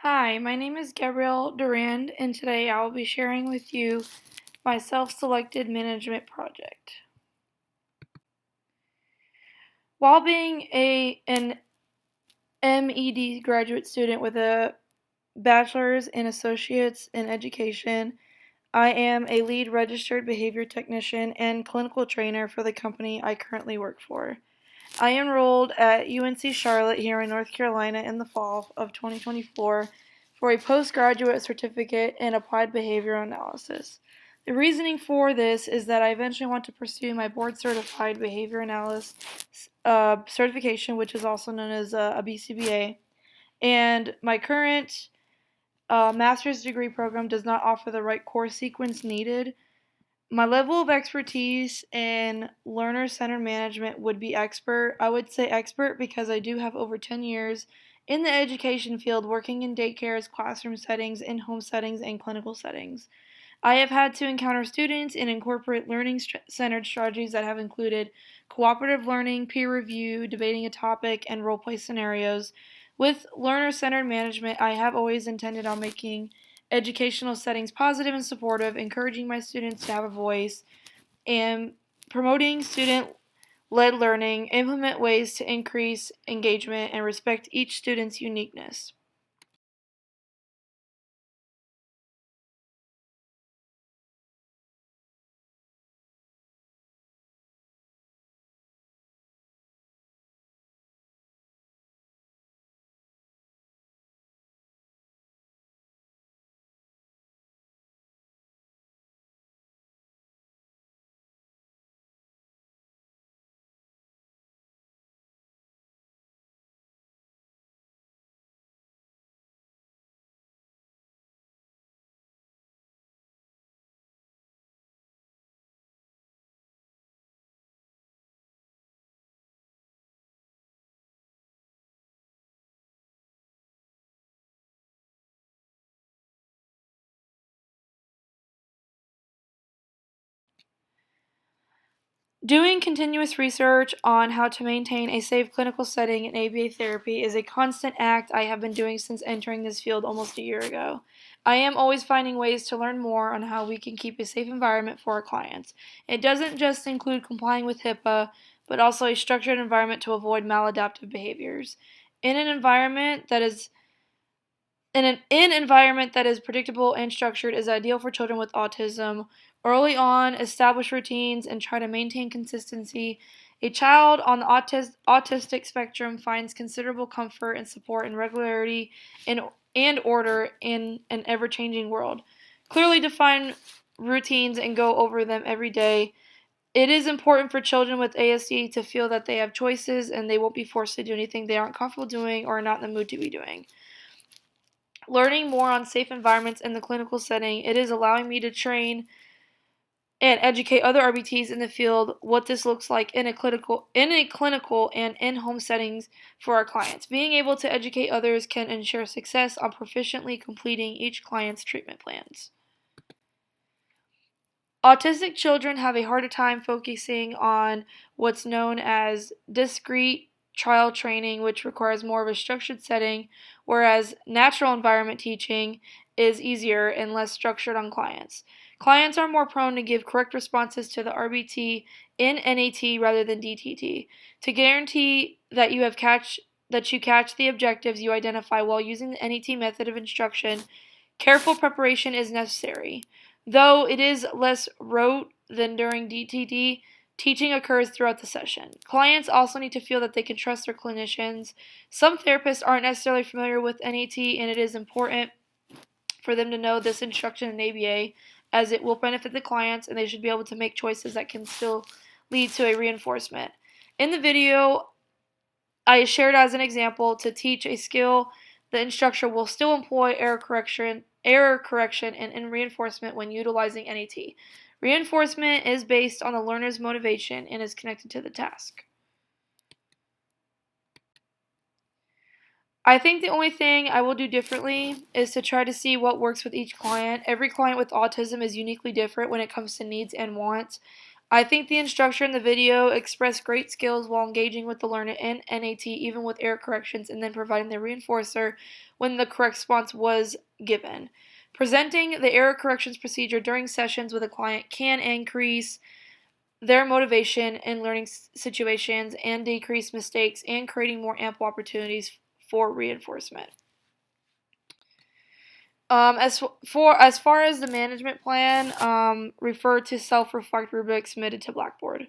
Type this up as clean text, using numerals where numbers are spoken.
Hi, my name is Gabrielle Durand, and today I will be sharing with you my self-selected management project. While being an MED graduate student with a bachelor's and associate's in education, I am a lead registered behavior technician and clinical trainer for the company I currently work for. I enrolled at UNC Charlotte here in North Carolina in the fall of 2024 for a postgraduate certificate in applied behavioral analysis. The reasoning for this is that I eventually want to pursue my board certified behavior analysis certification, which is also known as a BCBA, and my current master's degree program does not offer the right course sequence needed. My level of expertise in learner-centered management would be expert. I would say expert because I do have over 10 years in the education field working in daycares, classroom settings, in-home settings, and clinical settings. I have had to encounter students and incorporate learning-centered strategies that have included cooperative learning, peer review, debating a topic, and role-play scenarios. With learner-centered management, I have always intended on making educational settings positive and supportive, encouraging my students to have a voice, and promoting student-led learning, implement ways to increase engagement, and respect each student's uniqueness. Doing continuous research on how to maintain a safe clinical setting in ABA therapy is a constant act I have been doing since entering this field almost a year ago. I am always finding ways to learn more on how we can keep a safe environment for our clients. It doesn't just include complying with HIPAA, but also a structured environment to avoid maladaptive behaviors. In an environment that is in environment that is predictable and structured is ideal for children with autism. Early on, establish routines and try to maintain consistency. A child on the autistic spectrum finds considerable comfort and support in regularity and order in an ever-changing world. Clearly define routines and go over them every day. It is important for children with ASD to feel that they have choices and they won't be forced to do anything they aren't comfortable doing or are not in the mood to be doing. Learning more on safe environments in the clinical setting, it is allowing me to train and educate other RBTs in the field what this looks like in a clinical and in-home settings for our clients. Being able to educate others can ensure success on proficiently completing each client's treatment plans. Autistic children have a harder time focusing on what's known as discrete trial training, which requires more of a structured setting, whereas natural environment teaching is easier and less structured on clients. Clients are more prone to give correct responses to the RBT in NAT rather than DTT. To guarantee that you catch the objectives you identify while using the NAT method of instruction, careful preparation is necessary. Though it is less rote than during DTD, teaching occurs throughout the session. Clients also need to feel that they can trust their clinicians. Some therapists aren't necessarily familiar with NAT, and it is important for them to know this instruction in ABA, as it will benefit the clients and they should be able to make choices that can still lead to a reinforcement. In the video, I shared as an example to teach a skill the instructor will still employ error correction and reinforcement when utilizing NAT. Reinforcement is based on the learner's motivation and is connected to the task. I think the only thing I will do differently is to try to see what works with each client. Every client with autism is uniquely different when it comes to needs and wants. I think the instructor in the video expressed great skills while engaging with the learner in NAT, even with error corrections, and then providing the reinforcer when the correct response was given. Presenting the error corrections procedure during sessions with a client can increase their motivation in learning situations and decrease mistakes and creating more ample opportunities for reinforcement. As far as the management plan, refer to self-reflect rubric submitted to Blackboard.